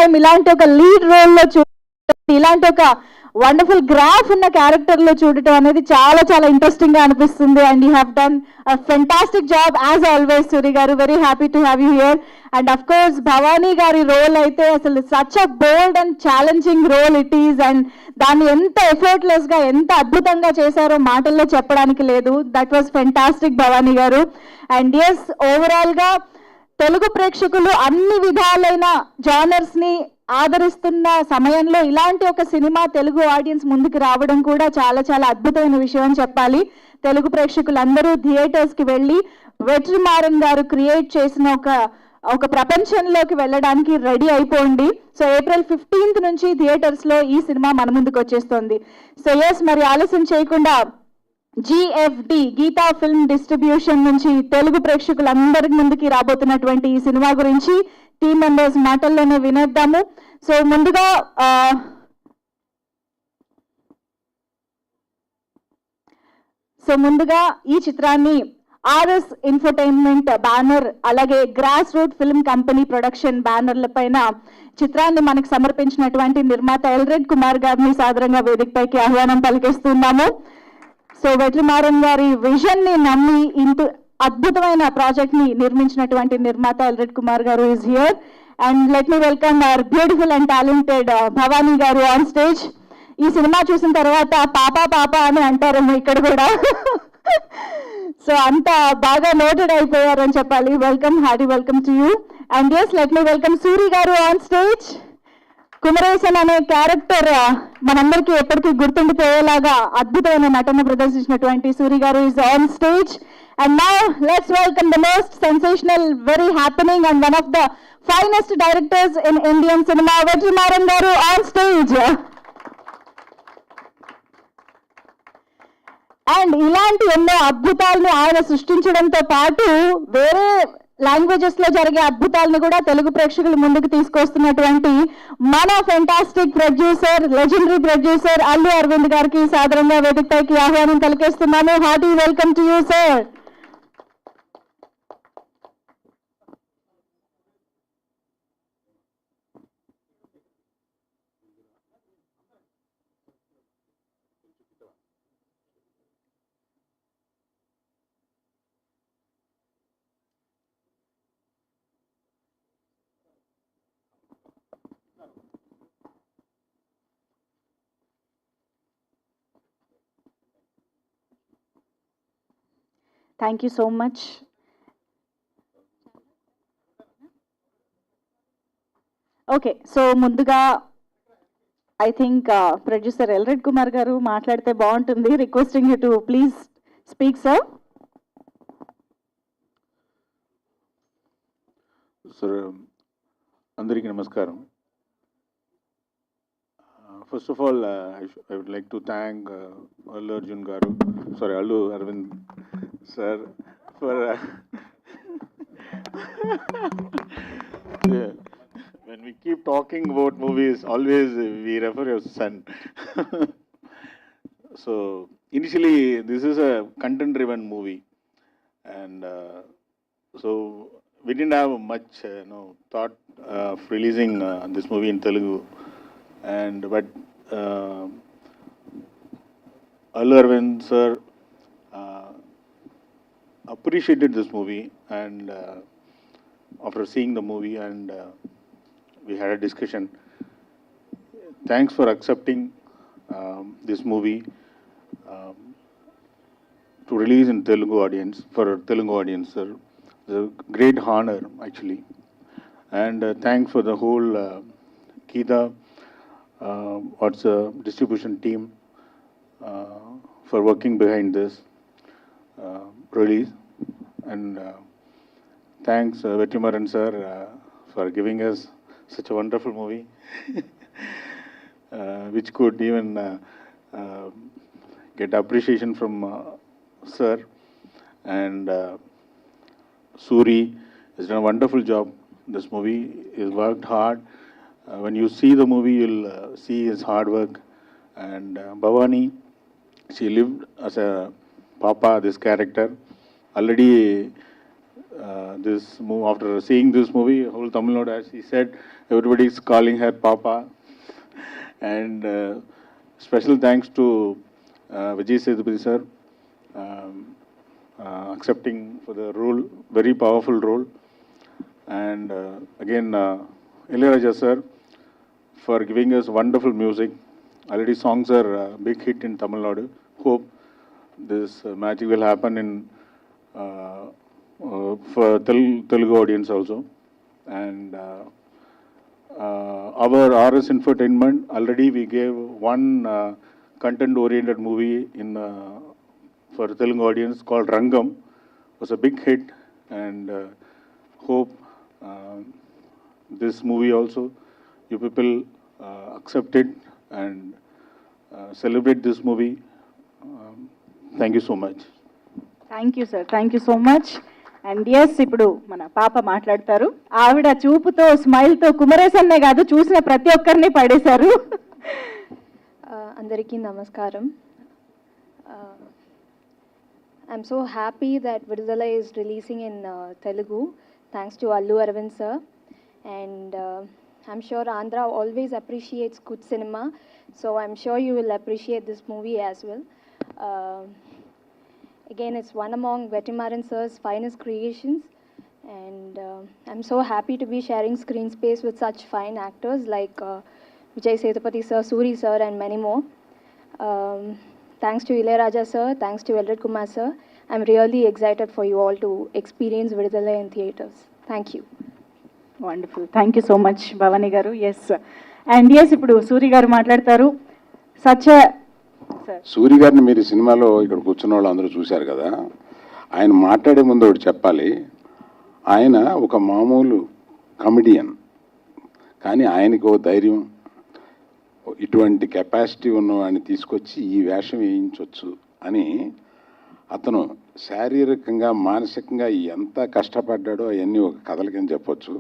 Time ఇలాంటి ఒక lead రోల్లో ఇలాంటి ఒక వండర్ఫుల్ గ్రాఫ్ ఉన్న క్యారెక్టర్ లో చూడటం అనేది చాలా చాలా ఇంట్రెస్టింగ్ గా అనిపిస్తుంది. And you have done fantastic job as always Suri గారు. Very happy to have you here. And of course Bhavani గారి రోల్ అయితే అసలు such a bold and challenging role it is. And దాన్ని ఎంత ఎఫర్ట్లెస్ గా ఎంత అద్భుతంగా చేశారో మాటల్లో చెప్పడానికి లేదు. దట్ వాస్ ఫెంటాస్టిక్ భవానీ గారు. అండ్ ఎస్, ఓవరాల్ గా తెలుగు ప్రేక్షకులు అన్ని విధాలైన జానర్స్ ని ఆదరిస్తున్న సమయంలో ఇలాంటి ఒక సినిమా తెలుగు ఆడియన్స్ ముందుకు రావడం కూడా చాలా చాలా అద్భుతమైన విషయం అని చెప్పాలి. తెలుగు ప్రేక్షకులందరూ థియేటర్స్ కి వెళ్ళి వెట్రిమారన్ గారు క్రియేట్ చేసిన ఒక ప్రపంచంలోకి వెళ్ళడానికి రెడీ అయిపోండి. సో April 15th నుంచి థియేటర్స్ లో ఈ సినిమా మన ముందుకు వచ్చేస్తుంది. సో ఎస్, మరి ఆలస్యం చేయకుండా GFD గీతా ఫిల్మ్ డిస్ట్రిబ్యూషన్ నుంచి తెలుగు ప్రేక్షకులందరి ముందుకి రాబోతున్నటువంటి ఈ సినిమా గురించి టీమ్ మెంబర్స్ మాటల్లోనే వినేద్దాము. సో ముందుగా ఈ చిత్రాన్ని RS ఇన్ఫోటైన్మెంట్ బ్యానర్ అలాగే grass root film company production బ్యానర్ల పైన చిత్రాన్ని మనకు సమర్పించినటువంటి నిర్మాత ఎల్రెడ్ కుమార్ గారిని సాదరంగా వేదికపైకి ఆహ్వానం పలికిస్తున్నాము. సో వెట్రిమారన్ గారి విజన్ ని నమ్మి ఇంత అద్భుతమైన ప్రాజెక్ట్ ని నిర్మించినటువంటి నిర్మాత ఎల్రెడ్ కుమార్ గారు is here. And let me welcome our beautiful and talented Bhavani గారు ఆన్ స్టేజ్. ఈ సినిమా చూసిన తర్వాత పాప అని అంటారేమో ఇక్కడ కూడా. సో అంత బాగా నోటెడ్ అయిపోయారని చెప్పాలి. Welcome, hearty welcome to you. And yes, let me welcome Suri garu on stage. కుమరేశన్ అనే క్యారెక్టర్ మనందరికీ ఎప్పటికీ గుర్తుండిపోయేలాగా అద్భుతమైన నటన ప్రదర్శించినటువంటి Suri garu is on stage. And now let's welcome the most sensational, very happening and one of the finest directors in Indian cinema, Vetrimaaran garu on stage. And ఇలాంటి ఎన్నో అద్భుతాలను ఆయన సృష్టించడంతో పాటు వేరే లాంగ్వేజెస్ లో జరిగే అద్భుతాలను కూడా తెలుగు ప్రేక్షకుల ముందుకు తీసుకొస్తున్నటువంటి మన fantastic producer, legendary producer Allu Aravind గారికి సాదరంగా వేదికపైకి ఆహ్వానం పలికేస్తున్నాను. Hearty welcome to you sir. Thank you so much. Okay, so ముందుగా I think producer Elred Kumar గారు మాట్లాడితే బాగుంటుంది. Requesting you to please speak sir. Sir, అందరికీ నమస్కారం. First of all, I would like to thank Allu Aravind sir for yeah. When we keep talking about movies, always we refer your son. So initially, this is a content-driven movie, and so we didn't have much thought of releasing this movie in Telugu. But Allu Aravind sir appreciated this movie, and after seeing the movie, and we had a discussion. Thanks for accepting this movie to release in Telugu audience, for Telugu audience, sir. It's a great honor actually, and thanks for the whole Geeta what's the distribution team for working behind this release, and thanks VetriMaaran sir for giving us such a wonderful movie which could even get appreciation from sir, and Soori has done a wonderful job. This movie is worked hard. When you see the movie, you'll see his hard work. And Bhavani, she lived as a Papa, this character. Already this movie. After seeing this movie, whole Tamil Nadu, as he said, everybody is calling her Papa. And special thanks to VijaySethupathi sir, accepting for the role, very powerful role. And again, Ilayaraja sir, for giving us wonderful music. Already songs are a big hit in Tamil Nadu. Hope this magic will happen in for Telugu audience also. And our RS Infotainment, already we gave one content-oriented movie in for Telugu audience called Rangam. It was a big hit, and hope this movie also, you people accept it and celebrate this movie. Thank you so much. Thank you sir, thank you so much. And yes, ఇప్పుడు మన పాప మాట్లాడతారు. ఆవిడ చూపుతో, స్మైల్తో కుమరేసన్నే కాదు, చూసిన ప్రతి ఒక్కరిని పడేశారు. అందరికీ నమస్కారం. I'm so happy that Vidudhala is releasing in Telugu, thanks to Allu Aravind sir. And I'm sure Andhra always appreciates good cinema, so I'm sure you will appreciate this movie as well. Again, it's one among VetriMaaran sir's finest creations, and I'm so happy to be sharing screen space with such fine actors like VijaySethupathi sir, Soori sir, and many more. Thanks to Ilayaraja sir, thanks to Kumar sir. I'm really excited for you all to experience Vidudhala in theatres. Thank you. Wonderful, thank you so much Bhavani గారు. Yes, and yes, ఇప్పుడు సూరి గారు మాట్లాడతారు. Such Suri గారిని మీరు సినిమాలో ఇక్కడ కూర్చున్న వాళ్ళు అందరూ చూశారు కదా, ఆయన మాట్లాడే ముందు ఒకటి చెప్పాలి. ఆయన ఒక మామూలు కమెడియన్, కానీ ఆయనకు ఓ ధైర్యం, ఇటువంటి కెపాసిటీ ఉన్నవాడిని తీసుకొచ్చి ఈ వేషం వేయించవచ్చు అని అతను శారీరకంగా మానసికంగా ఎంత కష్టపడ్డాడో అవన్నీ ఒక కథలకని చెప్పొచ్చు.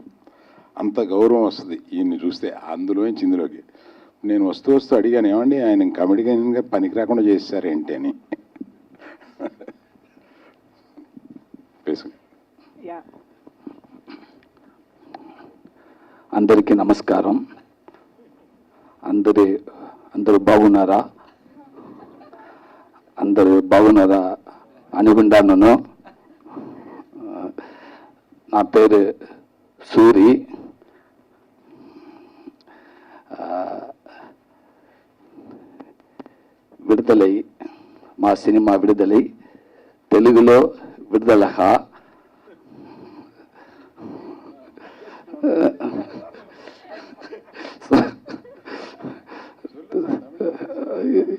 అంత గౌరవం వస్తుంది ఈయన్ని చూస్తే అందులోంచి ఇందులోకి. నేను వస్తూ అడిగాను, ఏమండి ఆయన కమెడియన్గా పనికి రాకుండా చేశారేంటి అని. అందరికీ నమస్కారం. అందరూ బాగున్నారా? అందరూ బాగున్నారా అనుకుంటాను. నా పేరు సూరి. విడుదలై, మా సినిమా విడుదలై తెలుగులో విడుదల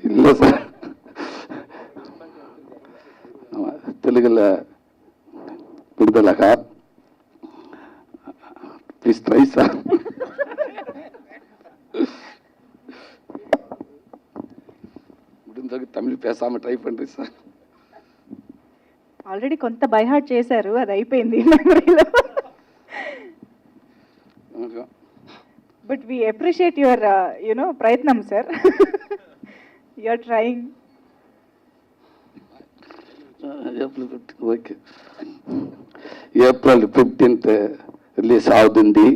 இல்லை సార్, తెలుగులో విడుదల ప్లీజ్ ట్రై సార్. తమిళ్ పేసామ ట్రై పండి సార్. ఆల్రెడీ కొంత బైహార్ట్ చేశారు, అది అయిపోయింది మెమరీలో. బట్ వీ అప్రిషియేట్ యువర్ ప్రయత్నం sir. You're trying. Okay, April 15th release అవుతుంది.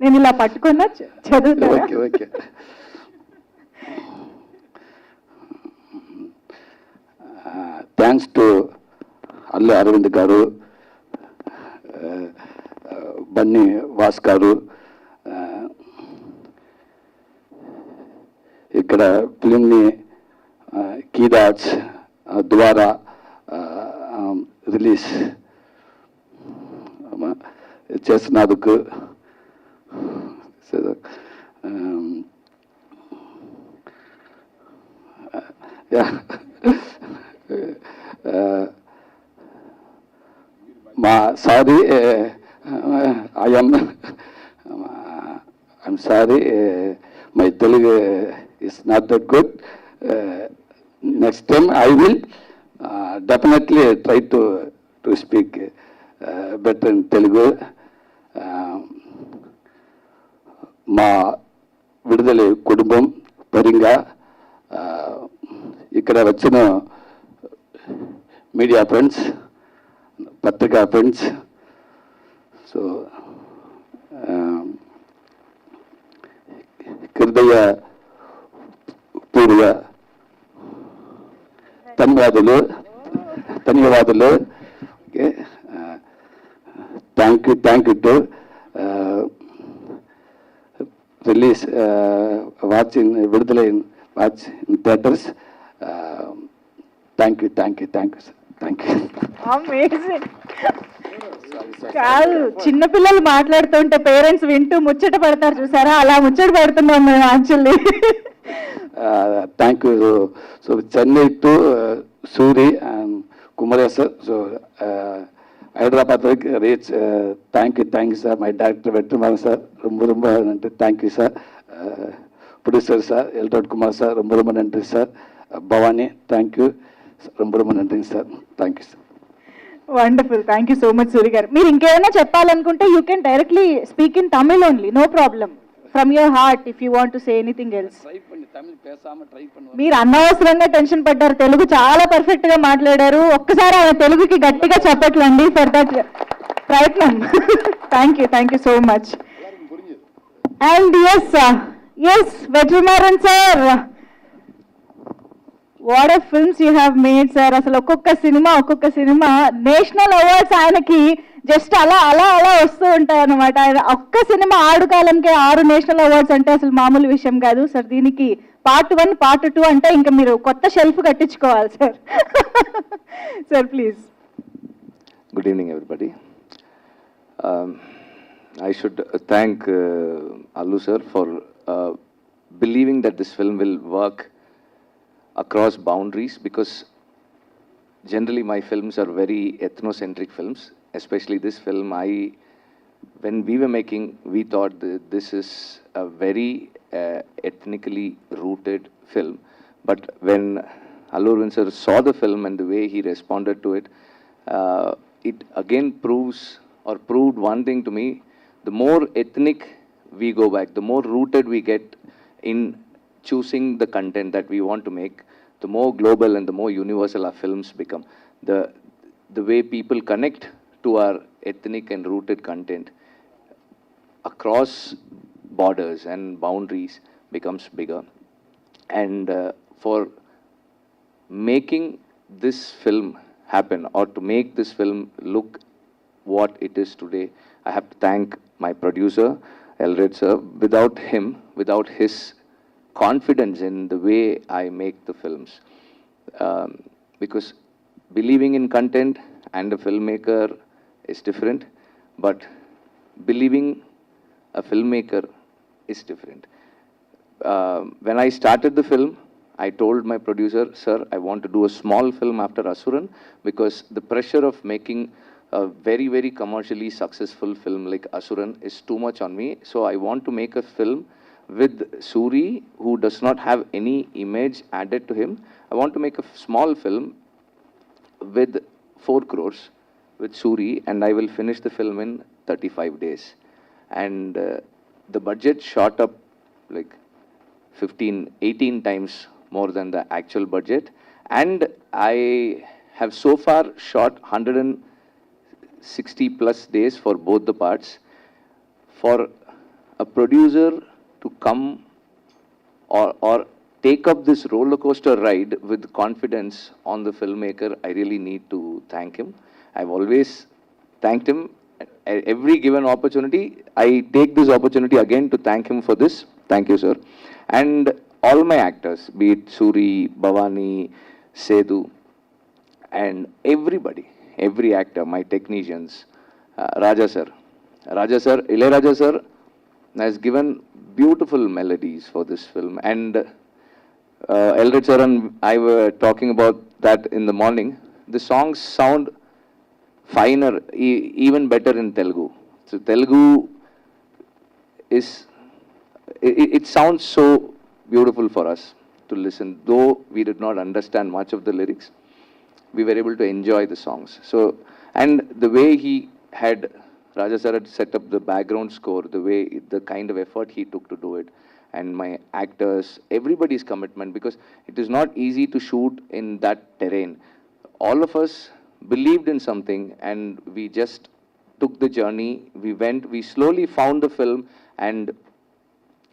నేను ఇలా పట్టుకున్నా చదువుతా. Okay okay. Thanks to Allu Aravind గారు, బన్నీ వాస్ గారు. ఇక్కడ ఫిలింని కీదాట్స్ ద్వారా రిలీజ్ చేసినందుకు sorry, I'm sorry, my Telugu is not that good. Next time I will definitely try to speak better in Telugu. మా విడుదల కుటుంబం పరంగా ఇక్కడ వచ్చిన media friends Patrika friends. So, Kirdaya Purya Tanyavadalu. Okay. Thank you to release watching Vidudhala watch in theaters. Thank you, sir. Thank you. Amazing. కాదు, చిన్నపిల్లలు మాట్లాడుతుంటే parents వింటూ ముచ్చట పడతారు చూసారా, అలా ముచ్చట పడుతున్నాం మేము actually. Thank you. So Chennai to Soori and Kumaria sir. So Hyderabad reach. Thank you, sir. My director VetriMaaran sir, Rumba, thank you sir. Producer sir, Elton Kumar sir, Rumba, sir. Bhavani, thank you. Rumba, sir. Thank you sir. Wonderful, thank you so much Suri garu. మీరు ఇంకేమైనా చెప్పాలనుకుంటే you can directly speak in Tamil only, no problem, from your heart if you want to say anything else. మీరు అనవసరంగా tension పడ్డారు, తెలుగు చాలా perfect గా మాట్లాడారు. ఒక్కసారి ఆయన తెలుగుకి గట్టిగా చెప్పట్లండి ఫర్ దట్ ప్రయత్నం. Thank you so much. And yes Vetrimaaran sir, what are films you have made sir. అసలు ఒక్కొక్క సినిమా నేషనల్ అవార్డ్స్ ఆయనకి జస్ట్ అలా వస్తూ ఉంటాయి అన్నమాట. ఆయన ఒక్క సినిమా ఆడుకాలంకే 6 నేషనల్ అవార్డ్స్ అంటే అసలు మామూలు విషయం కాదు సార్. దీనికి Part 1, Part 2 అంటే ఇంకా మీరు కొత్త షెల్ఫ్ కట్టించుకోవాలి సార్. Sir please. Good evening, everybody. I should thank Allu sir for believing that this film will work across boundaries, because generally my films are very ethnocentric films, especially this film. When we were making, we thought that this is a very ethnically rooted film. But when Allu Aravind sir saw the film and the way he responded to it, it again proved one thing to me: the more ethnic we go back, the more rooted we get in choosing the content that we want to make, the more global and the more universal our films become. The way people connect to our ethnic and rooted content across borders and boundaries becomes bigger. And for making this film happen, or to make this film look what it is today, I have to thank my producer, Elred sir. Without him, without his confidence in the way I make the films, because believing in content and a filmmaker is different, but believing a filmmaker is different. When I started the film, I told my producer, sir, I want to do a small film after Asuran, because the pressure of making a very, very commercially successful film like Asuran is too much on me. So I want to make a film with Soori, who does not have any image added to him. I want to make a small film with 4 crores with Soori, and I will finish the film in 35 days. And the budget shot up like 18 times more than the actual budget. And I have so far shot 160 plus days for both the parts. For a producer to come or take up this roller coaster ride with confidence on the filmmaker, I really need to thank him. I've always thanked him at every given opportunity. I take this opportunity again to thank him for this. Thank you, sir. And all my actors, be it Soori, Bhavani, Sethu, and everybody, every actor, my technicians, Raja sir, Ilayaraja sir has given beautiful melodies for this film. And Elred sir and I were talking about that in the morning. The songs sound finer, even better in Telugu. So Telugu is, it sounds so beautiful for us to listen. Though we did not understand much of the lyrics, we were able to enjoy the songs. So, and the way he had, Raja sir had set up the background score, the kind of effort he took to do it, and my actors, everybody's commitment, because it is not easy to shoot in that terrain. All of us believed in something, and we just took the journey. We slowly found the film, and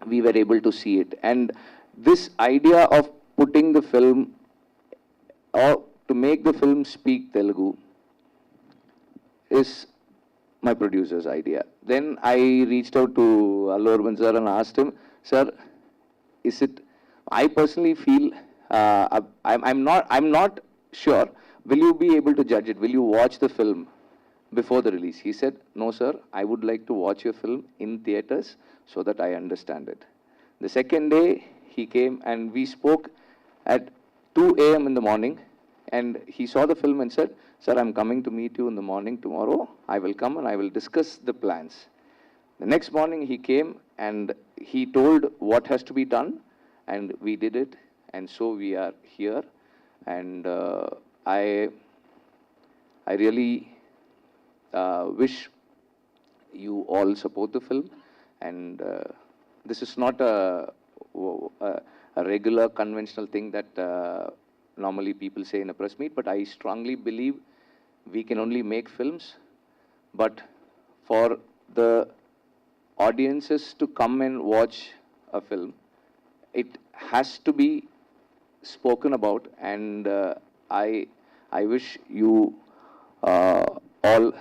we were able to see it. And this idea of putting the film, or to make the film speak Telugu, is my producer's idea. Then I reached out to Allu Aravind sir and asked him, sir, is it, I personally feel, I'm not sure, will you be able to judge it? Will you watch the film before the release? He said, no sir, I would like to watch your film in theaters so that I understand it. The second day he came and we spoke at 2 a.m. in the morning, and he saw the film and said, sir, I'm coming to meet you in the morning tomorrow. I will come and I will discuss the plans. The next morning he came and he told what has to be done, and we did it, and so we are here. And I really wish you all support the film. And this is not a regular conventional thing that normally people say in a press meet, but I strongly believe we can only make films, but for the audiences to come and watch a film, it has to be spoken about. And I wish you all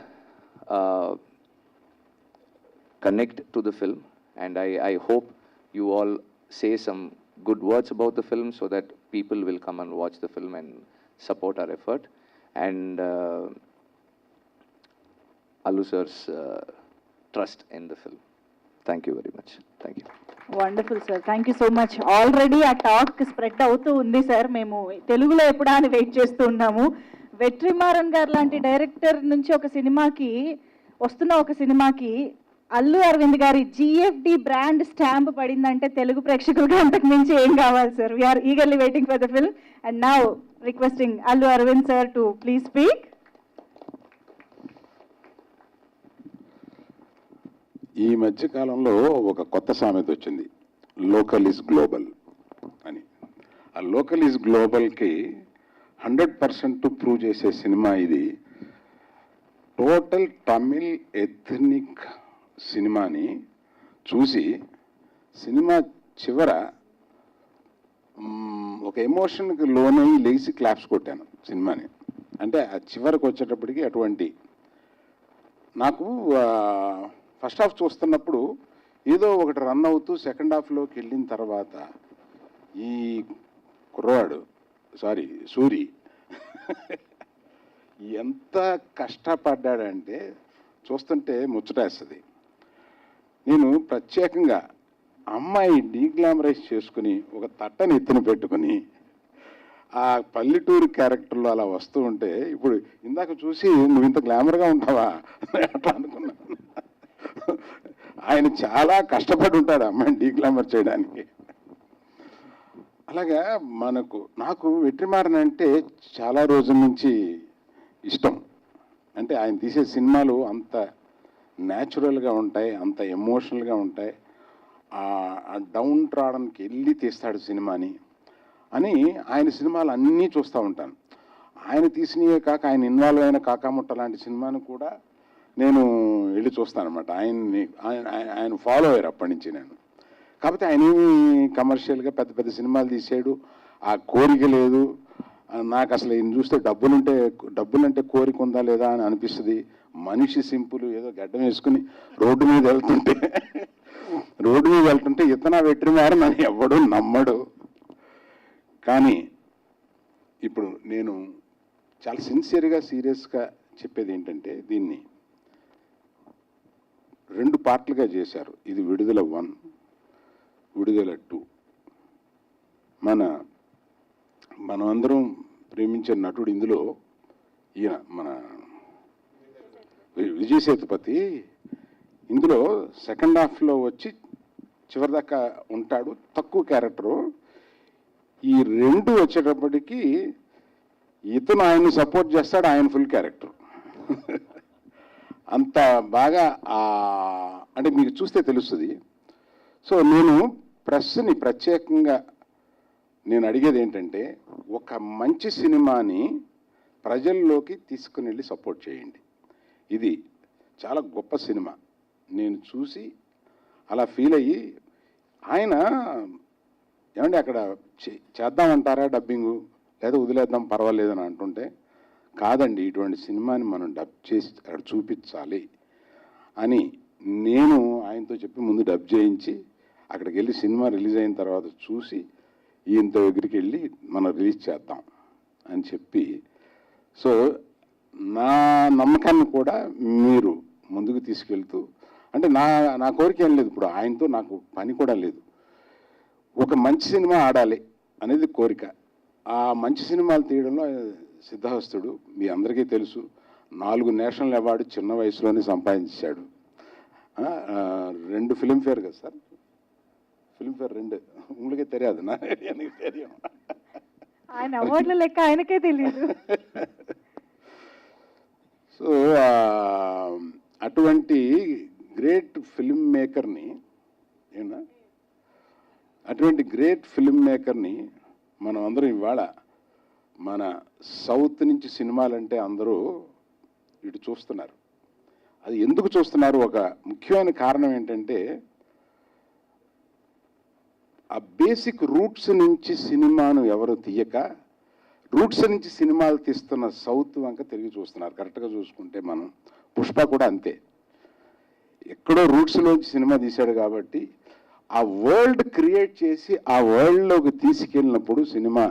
connect to the film, and I hope you all say some good words about the film so that people will come and watch the film and support our effort. And Allu sir's trust in the film. Thank you very much. Thank you. Wonderful sir, thank you so much. Already ఆ talk spread అవుతూ ఉంది sir, మేము తెలుగులో ఎప్పుడా అని wait చేస్తూ ఉన్నాము. వెట్రిమారన్ గారు లాంటి డైరెక్టర్ నుంచి ఒక సినిమాకి అల్లు అరవింద్ గారి జిఎఫ్డి బ్రాండ్ స్టాంప్ పడిందంటే తెలుగు ప్రేక్షకులకి అంతకు మించి ఏం కావాలి sir. We are eagerly waiting for the film. And now requesting Allu Aravind sir to please speak. ఈ మధ్య కాలంలో ఒక కొత్త సామెత వచ్చింది, లోకల్ ఈజ్ గ్లోబల్ అని. ఆ లోకల్ ఈజ్ గ్లోబల్కి 100% ప్రూవ్ చేసే సినిమా ఇది. టోటల్ తమిళ్ ఎథ్నిక్ సినిమాని చూసి సినిమా చివర ఒక ఎమోషన్కి లోనై లేచి క్లాప్స్ కొట్టాను సినిమాని. అంటే ఆ చివరికి వచ్చేటప్పటికి అటువంటి నాకు ఫస్ట్ హాఫ్ చూస్తున్నప్పుడు ఏదో ఒకటి రన్ అవుతూ సెకండ్ హాఫ్లోకి వెళ్ళిన తర్వాత ఈ కుర్రవాడు సూరి ఎంత కష్టపడ్డాడంటే చూస్తుంటే ముచ్చటేస్తుంది. నేను ప్రత్యేకంగా అమ్మాయి డీగ్లామరైజ్ చేసుకుని ఒక తట్టని ఎత్తున పెట్టుకుని ఆ పల్లెటూరు క్యారెక్టర్లో అలా వస్తూ ఉంటే, ఇప్పుడు ఇందాక చూసి నువ్వు ఇంత గ్లామర్గా ఉంటావా అట్లా అనుకున్నాను. ఆయన చాలా కష్టపడి ఉంటాడు అమ్మాయిని డీగ్లామర్ చేయడానికి. అలాగా నాకు వెట్రిమారన్ అంటే చాలా రోజుల నుంచి ఇష్టం. అంటే ఆయన తీసే సినిమాలు అంత న్యాచురల్గా ఉంటాయి, అంత ఎమోషనల్గా ఉంటాయి. ఆ డౌన్ ట్రాడన్కి వెళ్ళి తీస్తాడు సినిమాని అని ఆయన సినిమాలు అన్నీ చూస్తూ ఉంటాను. ఆయన తీసినవే కాక ఆయన ఇన్వాల్వ్ అయిన కాకాముట్ట లాంటి సినిమాను కూడా నేను వెళ్ళి చూస్తాను అనమాట. ఆయన ఫాలో అయ్యారు అప్పటి నుంచి నేను. కాకపోతే ఆయన ఏమి కమర్షియల్గా పెద్ద పెద్ద సినిమాలు తీసాడు, ఆ కోరిక లేదు నాకు. అసలు ఈయన చూస్తే డబ్బులంటే కోరిక ఉందా లేదా అని అనిపిస్తుంది. మనిషి సింపుల్, ఏదో గడ్డం వేసుకుని రోడ్డు మీద వెళ్తుంటే ఇతన వెట్రిమారన్ అని ఎవ్వడూ నమ్మడు. కానీ ఇప్పుడు నేను చాలా సిన్సియర్గా సీరియస్గా చెప్పేది ఏంటంటే, దీన్ని 2 పార్ట్లుగా చేశారు. ఇది విడుదల 1, విడుదల 2. మనమందరం ప్రేమించే నటుడు ఇందులో ఈయన మన విజయసేతుపతి ఇందులో సెకండ్ హాఫ్లో వచ్చి చివరిదాకా ఉంటాడు, తక్కువ క్యారెక్టరు. ఈ 2 వచ్చేటప్పటికి ఇతను ఆయన్ని సపోర్ట్ చేస్తాడు, ఆయన ఫుల్ క్యారెక్టర్. అంత బాగా అంటే మీకు చూస్తే తెలుస్తుంది. సో నేను ప్రెస్ని ప్రత్యేకంగా నేను అడిగేది ఏంటంటే, ఒక మంచి సినిమాని ప్రజల్లోకి తీసుకుని వెళ్ళి సపోర్ట్ చేయండి. ఇది చాలా గొప్ప సినిమా. నేను చూసి అలా ఫీల్ అయ్యి ఆయన ఏమంటే అక్కడ చేద్దామంటారా డబ్బింగు లేదా వదిలేద్దాం పర్వాలేదని అంటుంటే, కాదండి ఇటువంటి సినిమాని మనం డబ్ చేసి అక్కడ చూపించాలి అని నేను ఆయనతో చెప్పి ముందు డబ్ చేయించి అక్కడికి వెళ్ళి సినిమా రిలీజ్ అయిన తర్వాత చూసి ఈయనతో దగ్గరికి వెళ్ళి మనం రిలీజ్ చేద్దాం అని చెప్పి, సో నా నమ్మకాన్ని కూడా మీరు ముందుకు తీసుకెళ్తూ, అంటే నా కోరిక ఏం లేదు, ఇప్పుడు ఆయనతో నాకు పని కూడా లేదు, ఒక మంచి సినిమా ఆడాలి అనేది కోరిక. ఆ మంచి సినిమాలు తీయడంలో సిద్ధహస్తుడు. మీ అందరికీ తెలుసు, 4 నేషనల్ అవార్డు చిన్న వయసులోనే సంపాదించాడు. 2 ఫిల్మ్ఫేర్ కదా సార్, ఫిల్మ్ఫేర్ 2 ఉங்களுకే తెలియదు, నా எனக்கு தெரியும். ఆయన అవార్డుల లెక్క ఆయనకే తెలియదు. సో అటువంటి గ్రేట్ ఫిల్మ్ మేకర్ని మనం అందరం ఇవాళ మన సౌత్ నుంచి సినిమాలంటే అందరూ ఇటు చూస్తున్నారు. అది ఎందుకు చూస్తున్నారు? ఒక ముఖ్యమైన కారణం ఏంటంటే, ఆ బేసిక్ రూట్స్ నుంచి సినిమాను ఎవరు తీయక రూట్స్ నుంచి సినిమాలు తీస్తున్న సౌత్ వంక తిరిగి చూస్తున్నారు. కరెక్ట్గా చూసుకుంటే మనం పుష్ప కూడా అంతే, ఎక్కడో రూట్స్లోంచి సినిమా తీశాడు కాబట్టి ఆ వరల్డ్ క్రియేట్ చేసి ఆ వరల్డ్లోకి తీసుకెళ్ళినప్పుడు సినిమా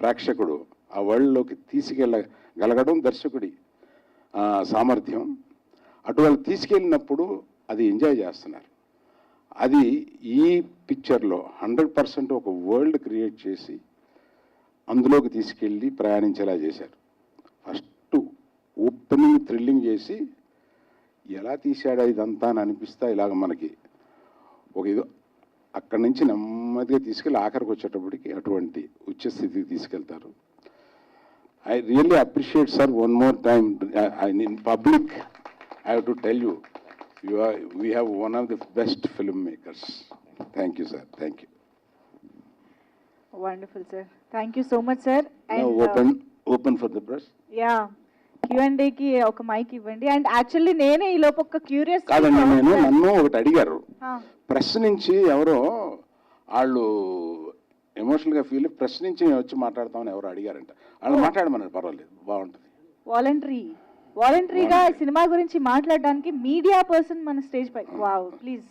ప్రేక్షకుడు ఆ వరల్డ్లోకి తీసుకెళ్ళగలగడం దర్శకుడి సామర్థ్యం. అటువంటి తీసుకెళ్ళినప్పుడు అది ఎంజాయ్ చేస్తున్నారు. అది ఈ పిక్చర్లో 100% ఒక వరల్డ్ క్రియేట్ చేసి అందులోకి తీసుకెళ్ళి ప్రయాణించేలా చేశారు. ఫస్ట్ ఓపెనింగ్ థ్రిల్లింగ్ చేసి ఎలా తీశాడా ఇదంతా అని అనిపిస్తా, ఇలాగ మనకి ఒక ఇది అక్కడి నుంచి నెమ్మదిగా తీసుకెళ్ళి ఆఖరికి వచ్చేటప్పటికి అటువంటి ఉచ్చ స్థితికి తీసుకెళ్తారు. I really appreciate sir, one more time in public I have to tell you, we have one of the best filmmakers. Thank you, sir. Thank you. Wonderful, sir. Thank you so much, sir. Now open for the press. Yeah. Q&A కి ఒక mic ఇవ్వండి. And actually నేనే ఈ లోపు ఒక curious కాదండి, నన్ను ఒకటి అడిగారు ప్రెస్ నుంచి, ఎవరో వాళ్ళు ఎమోషనల్గా ఫీల్ ప్రెస్ నుంచి మేము వచ్చి మాట్లాడతామని ఎవరు అడిగారంట. వాళ్ళు మాట్లాడమన్నారు, పర్వాలేదు, బాగుంటుంది. వాలంటరీగా సినిమా గురించి మాట్లాడడానికి మీడియా పర్సన్ మన స్టేజ్ పై. Wow, please.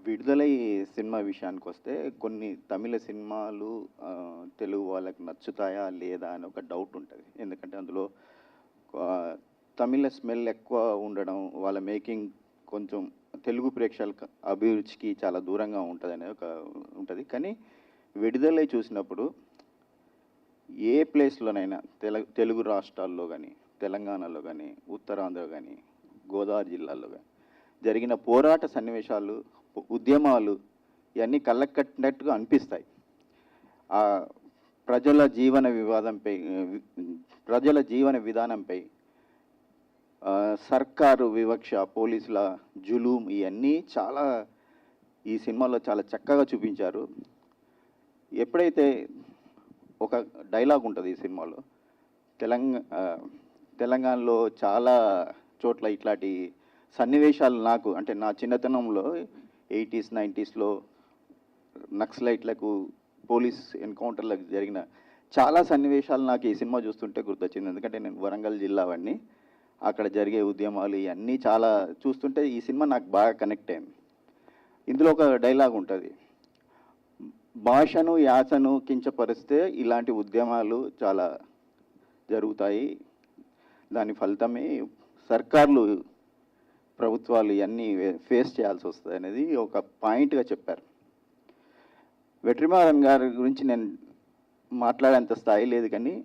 విడుదల ఈ సినిమా విషయానికి వస్తే, కొన్ని తమిళ సినిమాలు తెలుగు వాళ్ళకి నచ్చుతాయా లేదా అని ఒక డౌట్ ఉంటుంది. ఎందుకంటే అందులో తమిళ స్మెల్ ఎక్కువ ఉండడం, వాళ్ళ మేకింగ్ కొంచెం తెలుగు ప్రేక్షకుల అభిరుచికి చాలా దూరంగా ఉంటుంది అనేది ఒక ఉంటుంది. కానీ విడుదల చూసినప్పుడు ఏ ప్లేస్లోనైనా తెలుగు రాష్ట్రాల్లో కానీ, తెలంగాణలో కానీ, ఉత్తరాంధ్ర కానీ, గోదావరి జిల్లాల్లో కానీ జరిగిన పోరాట సన్నివేశాలు, ఉద్యమాలు ఇవన్నీ కళ్ళకు కట్టినట్టుగా అనిపిస్తాయి. ప్రజల జీవన విధానంపై సర్కారు వివక్ష, పోలీసుల జులూం ఇవన్నీ చాలా ఈ సినిమాలో చాలా చక్కగా చూపించారు. ఎప్పుడైతే ఒక డైలాగ్ ఉంటుంది ఈ సినిమాలో, తెలంగాణలో చాలా చోట్ల ఇట్లాంటి సన్నివేశాలు నాకు, అంటే నా చిన్నతనంలో 80s 90sలో నక్సలైట్లకు, పోలీస్ ఎన్కౌంటర్లకు జరిగిన చాలా సన్నివేశాలు నాకు ఈ సినిమా చూస్తుంటే గుర్తొచ్చింది. ఎందుకంటే నేను వరంగల్ జిల్లా వాడిని, అక్కడ జరిగే ఉద్యమాలు ఇవన్నీ చాలా చూస్తుంటే ఈ సినిమా నాకు బాగా కనెక్ట్ అయింది. ఇందులో ఒక డైలాగ్ ఉంటుంది, భాషను యాసను కించపరిస్తే ఇలాంటి ఉద్యమాలు చాలా జరుగుతాయి, దాని ఫలితమే సర్కార్లు, ప్రభుత్వాలు ఇవన్నీ ఫేస్ చేయాల్సి వస్తుంది అనేది ఒక పాయింట్గా చెప్పారు. వెట్రిమారన్ గారి గురించి నేను మాట్లాడేంత స్థాయి లేదు, కానీ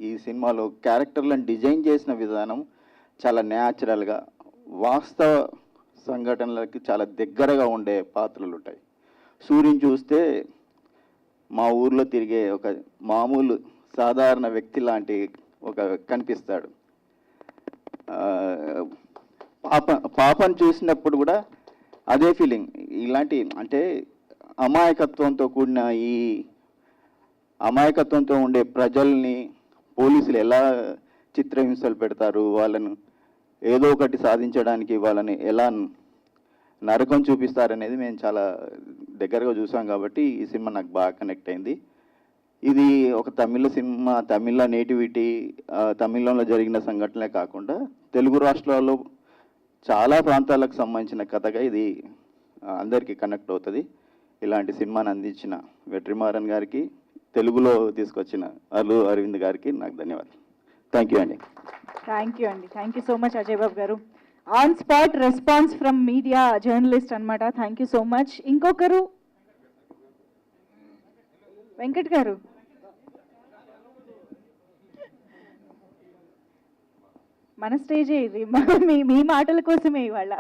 ఈ సినిమాలో క్యారెక్టర్లను డిజైన్ చేసిన విధానం చాలా న్యాచురల్గా, వాస్తవ సంఘటనలకి చాలా దగ్గరగా ఉండే పాత్రలు ఉంటాయి. సూర్యుని చూస్తే మా ఊర్లో తిరిగే ఒక మామూలు సాధారణ వ్యక్తి లాంటి ఒక కనిపిస్తాడు. పాపను చూసినప్పుడు కూడా అదే ఫీలింగ్. ఇలాంటి అంటే అమాయకత్వంతో కూడిన ఈ అమాయకత్వంతో ఉండే ప్రజల్ని పోలీసులు ఎలా చిత్రహింసలు పెడతారు, వాళ్ళను ఏదో ఒకటి సాధించడానికి వాళ్ళని ఎలా నరకం చూపిస్తారనేది మేము చాలా దగ్గరగా చూసాం కాబట్టి ఈ సినిమా నాకు బాగా కనెక్ట్ అయింది. ఇది ఒక తమిళ సినిమా, తమిళ నేటివిటీ, తమిళంలో జరిగిన సంఘటనలే కాకుండా తెలుగు రాష్ట్రాల్లో చాలా ప్రాంతాలకు సంబంధించిన కథగా ఇది అందరికీ కనెక్ట్ అవుతుంది. ఇలాంటి సినిమాని అందించిన వెట్రిమారన్ గారికి, తెలుగులో తీసుకొచ్చిన అల్లు అరవింద్ గారికి నాకు ధన్యవాదాలు. థ్యాంక్ యూ అండి. థ్యాంక్ యూ అండి. Thank you so much Ajay Babu గారు. On spot response from media journalist అనమాట. Thank you so much. ఇంకొకరు వెంకట్ గారు. మన స్టేజే ఇది, మీ మాటల కోసమే ఇవాళ.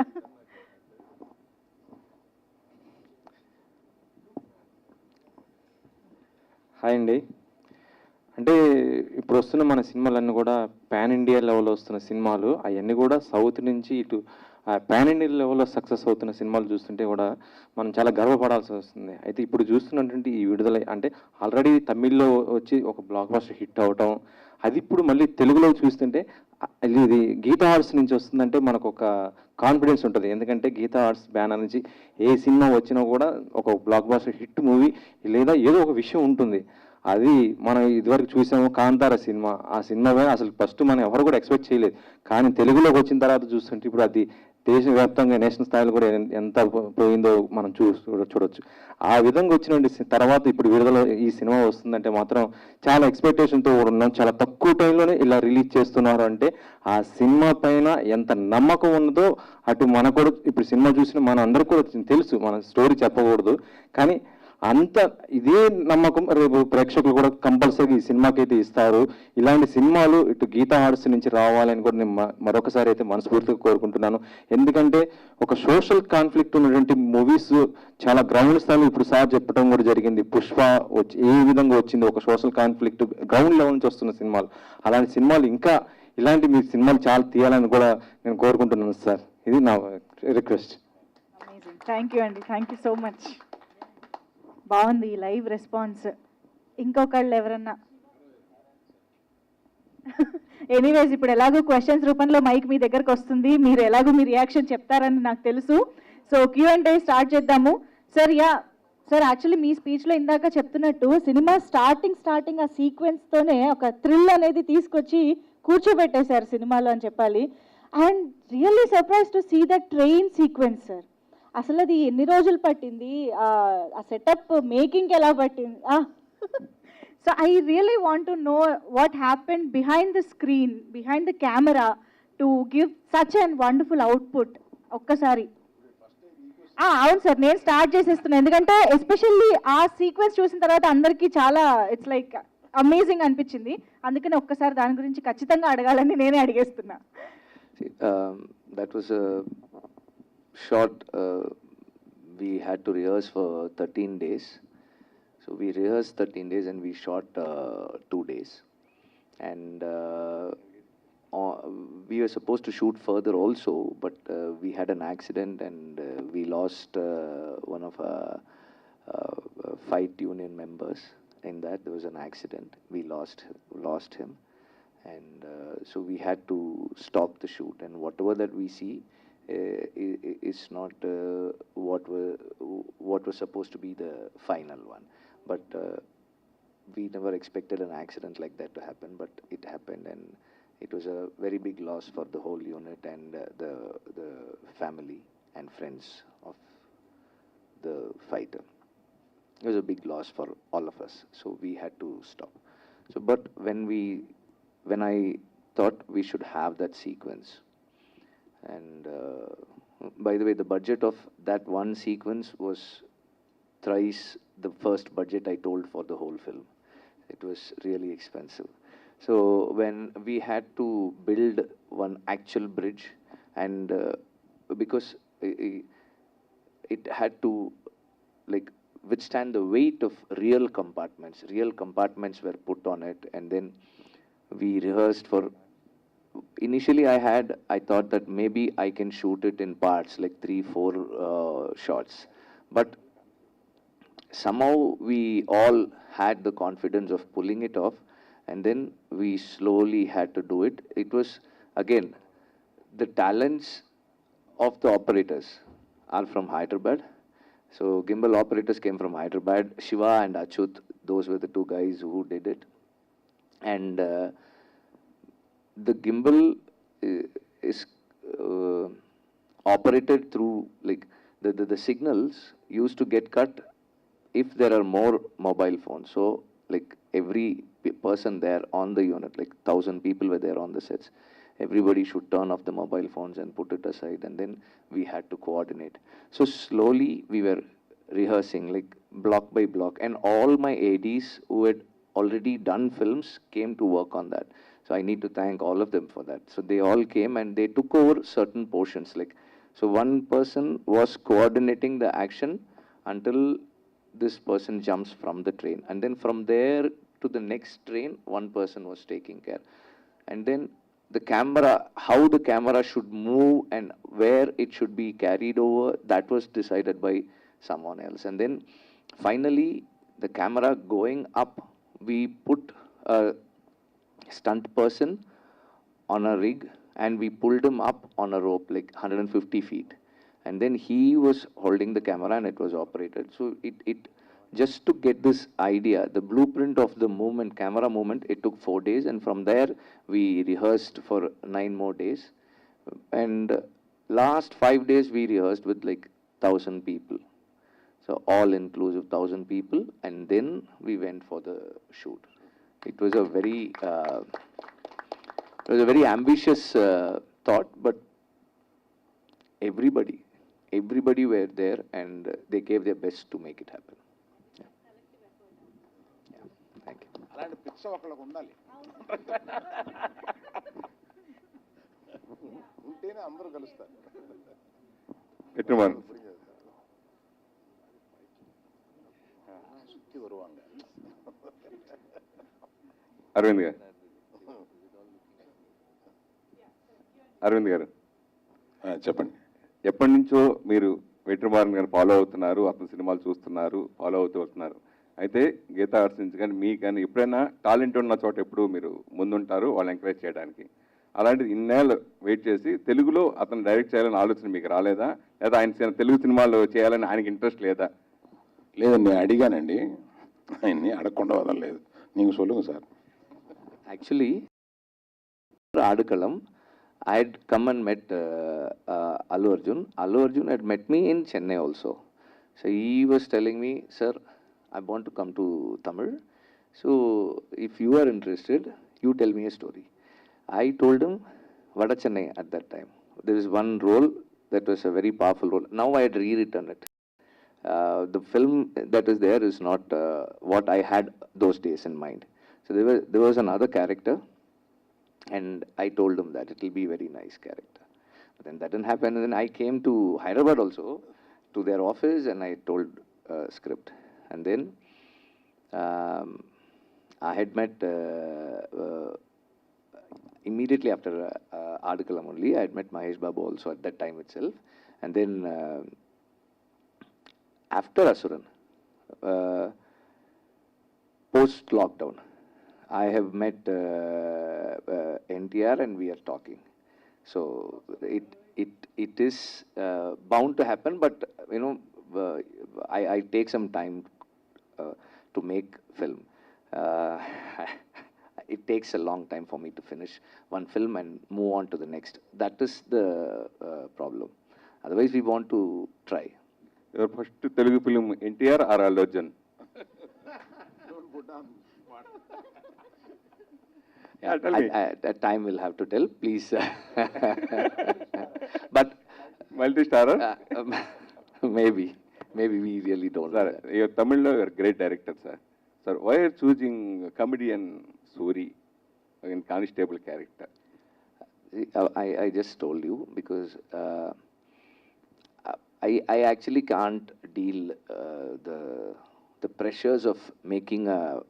హాయ్ అండి. అంటే ఇప్పుడు వస్తున్న మన సినిమాలన్నీ కూడా పాన్ ఇండియా లెవెల్లో వస్తున్న సినిమాలు, అవన్నీ కూడా సౌత్ నుంచి ఇటు పాన్ ఇండియా లెవెల్లో సక్సెస్ అవుతున్న సినిమాలు చూస్తుంటే కూడా మనం చాలా గర్వపడాల్సి వస్తుంది. అయితే ఇప్పుడు చూస్తున్నటువంటి ఈ విడుదల అంటే ఆల్రెడీ తమిళ్లో వచ్చి ఒక బ్లాక్ బస్టర్ హిట్ అవటం, అది ఇప్పుడు మళ్ళీ తెలుగులో చూస్తుంటే ఇది గీతా ఆర్ట్స్ నుంచి వస్తుందంటే మనకు ఒక కాన్ఫిడెన్స్ ఉంటుంది. ఎందుకంటే గీతా ఆర్ట్స్ బ్యానర్ నుంచి ఏ సినిమా వచ్చినా కూడా ఒక బ్లాక్ బస్టర్ హిట్ మూవీ లేదా ఏదో ఒక విషయం ఉంటుంది. అది మనం ఇదివరకు చూసాము కాంతార సినిమా, ఆ సినిమా అసలు ఫస్ట్ మనం ఎవరు కూడా ఎక్స్పెక్ట్ చేయలేదు. కానీ తెలుగులోకి వచ్చిన తర్వాత చూస్తుంటే ఇప్పుడు అది దేశవ్యాప్తంగా నేషనల్ స్థాయిలో కూడా ఎంత పోయిందో మనం చూడొచ్చు. ఆ విధంగా వచ్చిన తర్వాత ఇప్పుడు విడుదల ఈ సినిమా వస్తుందంటే మాత్రం చాలా ఎక్స్పెక్టేషన్తో ఉన్నాం. చాలా తక్కువ టైంలోనే ఇలా రిలీజ్ చేస్తున్నారు అంటే ఆ సినిమా పైన ఎంత నమ్మకం ఉన్నదో అటు మనకు కూడా ఇప్పుడు సినిమా చూసిన మన అందరికీ కూడా తెలుసు, మన స్టోరీ చెప్పకూడదు కానీ అంత ఇదే నమ్మకం రేపు ప్రేక్షకులు కూడా కంపల్సరీ ఈ సినిమాకి అయితే ఇస్తారు. ఇలాంటి సినిమాలు ఇటు గీతా ఆర్ట్స్ నుంచి రావాలని కూడా నేను మరొకసారి అయితే మనస్ఫూర్తిగా కోరుకుంటున్నాను. ఎందుకంటే ఒక సోషల్ కాన్ఫ్లిక్ట్ ఉన్నటువంటి మూవీస్ చాలా గ్రౌండ్ స్థాయిలో ఇప్పుడు సార్ చెప్పడం కూడా జరిగింది. పుష్ప వచ్చి ఏ విధంగా వచ్చింది, ఒక సోషల్ కాన్ఫ్లిక్ట్ గ్రౌండ్ లెవెల్ నుంచి వస్తున్న సినిమాలు, అలాంటి సినిమాలు ఇంకా ఇలాంటి మీ సినిమాలు చాలా తీయాలని కూడా నేను కోరుకుంటున్నాను సార్. ఇది నా రిక్వెస్ట్. థ్యాంక్ యూ అండి. Thank you so much. బాగుంది ఈ లైవ్ రెస్పాన్స్. ఇంకొకళ్ళు ఎవరన్నా? ఎనీవేస్ ఇప్పుడు ఎలాగో క్వశ్చన్స్ రూపంలో మైక్ మీ దగ్గరకు వస్తుంది, మీరు ఎలాగో మీ రియాక్షన్ చెప్తారని నాకు తెలుసు. సో Q&A స్టార్ట్ చేద్దాము. సార్ సార్ యాక్చువల్లీ మీ స్పీచ్లో ఇందాక చెప్తున్నట్టు సినిమా స్టార్టింగ్ ఆ సీక్వెన్స్తోనే ఒక థ్రిల్ అనేది తీసుకొచ్చి కూర్చోబెట్టేశారు సినిమాలో అని చెప్పాలి. And really surprise to see the train sequence sir. అసలు అది ఎన్ని రోజులు పట్టింది, ఆ సెటప్ మేకింగ్కి ఎలా పట్టింది? So I really want to know what happened behind the screen, behind the camera to give such and wonderful output. ఒక్కసారి అవును సార్, నేను స్టార్ట్ చేసేస్తున్నాను ఎందుకంటే ఎస్పెషల్లీ ఆ సీక్వెన్స్ చూసిన తర్వాత అందరికీ చాలా ఇట్స్ లైక్ అమేజింగ్ అనిపించింది. అందుకని ఒక్కసారి దాని గురించి ఖచ్చితంగా అడగాలని నేనే అడిగేస్తున్నా. That was shot. We had to rehearse for 13 days. So we rehearsed 13 days and we shot 2 days. And we were supposed to shoot further also, but we had an accident and we lost one of our fight union members. In that there was an accident. We lost him. And so we had to stop the shoot. And whatever that we see is not what was supposed to be the final one. But we never expected an accident like that to happen, but it happened, and it was a very big loss for the whole unit and the family and friends of the fighter. It was a big loss for all of us, so we had to stop. So but when I thought we should have that sequence. And by the way, the budget of that one sequence was thrice the first budget I told for the whole film. It was really expensive. So when we had to build one actual bridge, and because it had to like withstand the weight of real compartments were put on it, and then we rehearsed for initially I thought that maybe I can shoot it in parts, like 3-4 shots. But somehow we all had the confidence of pulling it off, and then we slowly had to do it. It was, again, the talents of the operators are from Hyderabad. So gimbal operators came from Hyderabad. Shiva and Achut, those were the two guys who did it. And the gimbal is operated through, like, the signals used to get cut if there are more mobile phones. So, like, every person there on the unit, like 1,000 people were there on the sets, everybody should turn off the mobile phones and put it aside, and then we had to coordinate. So slowly we were rehearsing, like, block by block, and all my ADs who had already done films came to work on that. So I need to thank all of them for that. So they all came and they took over certain portions, like, so one person was coordinating the action until this person jumps from the train, and then from there to the next train one person was taking care. And then the camera, how the camera should move and where it should be carried over, that was decided by someone else. And then finally the camera going up, we put a stunt person on a rig and we pulled him up on a rope, like 150 feet, and then he was holding the camera and it was operated. So it just to get this idea, the blueprint of the movement, camera movement, it took 4 days, and from there we rehearsed for 9 more days. And last 5 days we rehearsed with like 1,000 people. So all inclusive 1,000 people, and then we went for the shoot. It was a very ambitious thought, but everybody were there and they gave their best to make it happen. Yeah. Yeah. Thank you. అలాంటి పిచ్చ ఒకళ్ళకు ఉండాలి, ఉంటేనే అందరూ కలుస్తారు. VetriMaaran. சுத்தி வருவாங்க. అరవింద్ గారు, అరవింద్ గారు చెప్పండి. ఎప్పటి నుంచో మీరు VetriMaaran గారిని ఫాలో అవుతున్నారు, అతని సినిమాలు చూస్తున్నారు, ఫాలో అవుతూ వస్తున్నారు. అయితే గీతా ఆర్ట్స్ నుంచి కానీ మీకు కానీ ఎప్పుడైనా టాలెంట్ ఉన్న చోట ఎప్పుడు మీరు ముందుంటారు వాళ్ళు ఎంకరేజ్ చేయడానికి. అలాంటిది ఇన్నేళ్ళు వెయిట్ చేసి తెలుగులో అతను డైరెక్ట్ చేయాలని ఆలోచన మీకు రాలేదా? లేదా ఆయన తెలుగు సినిమాలు చేయాలని ఆయనకి ఇంట్రెస్ట్ లేదా? లేదండి, నేను అడిగానండి, ఆయన్ని అడగకుండా వదలలేదు. నీకు சொல்லுங்க sir. Actually, Adikalam, I had come and met Allu Arjun. Allu Arjun had met me in Chennai also. So he was telling me, sir, I want to come to Tamil. So if you are interested, you tell me a story. I told him, Vada Chennai at that time. There is one role that was a very powerful role. Now I had rewritten it. The film that is there is not what I had those days in mind. So there was another character, and I told him that it will be a very nice character. But then that didn't happen, and then I came to Hyderabad also, to their office, and I told script. And then I had met immediately after Adikalam only, I had met Mahesh Babu also at that time itself. And then after Asuran, post-lockdown, I have met NTR and we are talking. So it is bound to happen, but you know, I take some time to make film. It takes a long time for me to finish one film and move on to the next. That is the problem. Otherwise, we want to try. Your first Telugu film, NTR or Allu Arjun? Yeah, tell me. That time will have to tell, please. But Multi-starrer? maybe we really don't. Sir, you're Tamil, you're a great director, sir. Sir, why are you choosing comedian Soori in constable character? I just told you because I actually can't deal the pressures of making a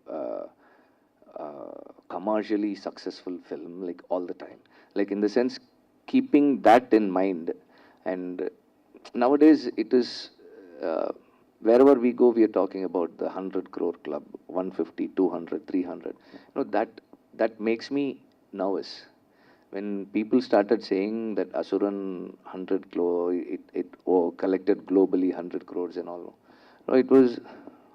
commercially successful film like all the time. like in the sense keeping that in mind. And nowadays it is, wherever we go, we are talking about the 100 crore club, 150, 200, 300. That makes me nervous. When people started saying that Asuran 100 crore, it collected globally 100 crores and all. No, it was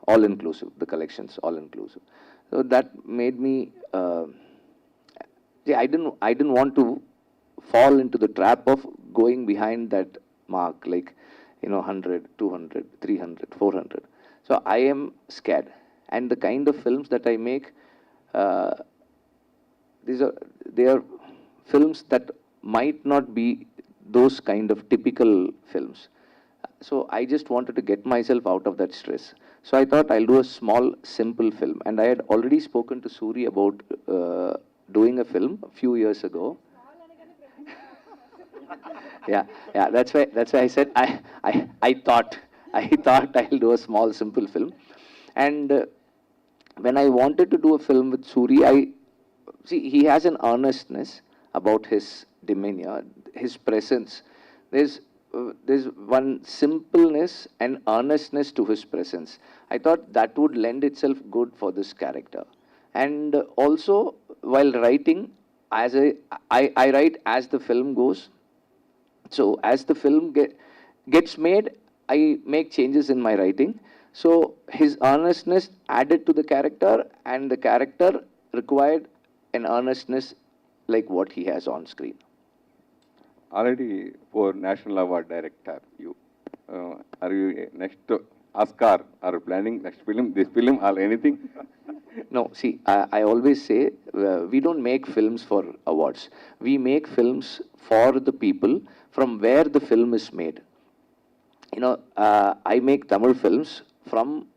all inclusive, the collections all inclusive. So that made me, I didn't want to fall into the trap of going behind that mark, like, 100, 200, 300, 400. So I am scared. And the kind of films that I make, they are films that might not be those kind of typical films. So I just wanted to get myself out of that stress. So I thought I'll do a small, simple film. And I had already spoken to Soori about doing a film a few years ago. Yeah, that's why I said I thought I'll do a small, simple film. And when I wanted to do a film with Soori, he has an earnestness about his demeanor, his presence. There's one simpleness and earnestness to his presence. I thought that would lend itself good for this character. And also, while writing, I write as the film goes. So as the film gets made, I make changes in my writing. So his earnestness added to the character, and the character required an earnestness like what he has on screen. Already for National Award Director, are you next to Oscar? Are you planning next film, this film, or anything? No, see, I always say we don't make films for awards. We make films for the people from where the film is made. I make Tamil films from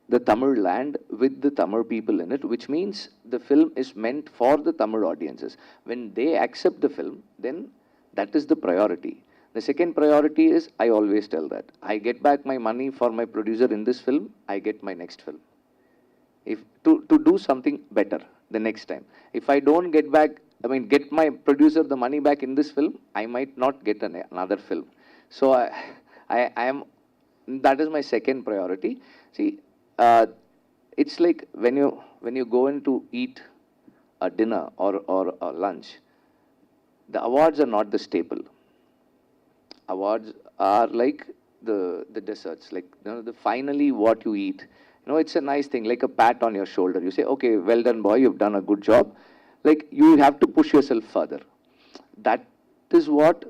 the Tamil land with the Tamil people in it, which means the film is meant for the Tamil audiences. When they accept the film, then that is the priority. The second priority is, I always tell that, I get back my money for my producer in this film, I get my next film. To do something better the next time. If I don't get my producer the money back in this film, I might not get another film. So I am, that is my second priority. See, it's like when you go in to eat a dinner or a lunch, the awards are not the staple. Awards are like the desserts, like finally what you eat. It's a nice thing, like a pat on your shoulder. You say, okay, well done, boy, you've done a good job. Like, you have to push yourself further. That is what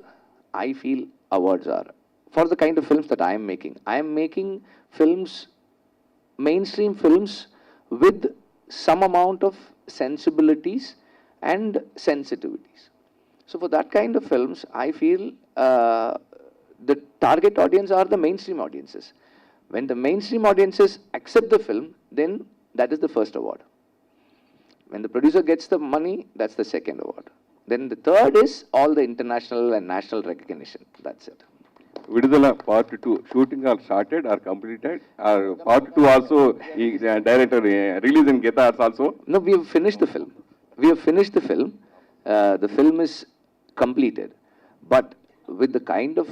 I feel awards are. For the kind of films that I am making. I am making films, mainstream films, with some amount of sensibilities and sensitivities. So for that kind of films, I feel the target audience are the mainstream audiences. When the mainstream audiences accept the film, then that is the first award. When the producer gets the money, that's the second award. Then the third is all the international and national recognition. That's it. Vidudhala Part 2 shooting are started or completed? Or Part 2 also, director release in guitars also? No, we have finished the film. The film is completed. But with the kind of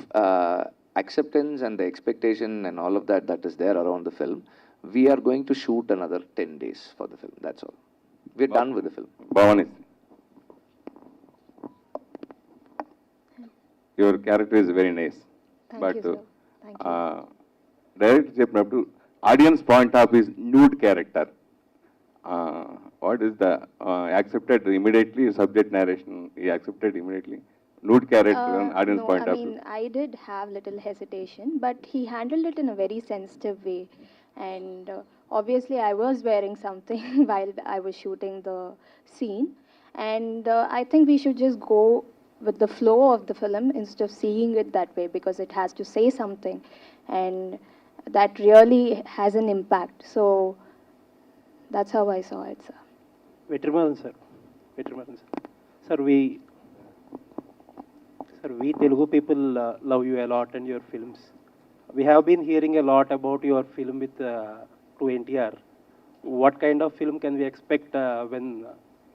acceptance and the expectation and all of that is there around the film, we are going to shoot another 10 days for the film. That's all. We're done with the film. Bhavani, your character is very nice. Thank you, sir. Thank you. Director చెప్పినప్పుడు audience point of his nude character. What is the accepted immediately subject narration? He accepted immediately. Nude character and audience point of view. I did have little hesitation, but he handled it in a very sensitive way. And obviously, I was wearing something while I was shooting the scene. And I think we should just go with the flow of the film instead of seeing it that way, because it has to say something. And that really has an impact. So that's how I saw it, sir. VetriMaaran, sir. VetriMaaran, sir. Sir, we Telugu people love you a lot and your films. We have been hearing a lot about your film with to NTR. What kind of film can we expect when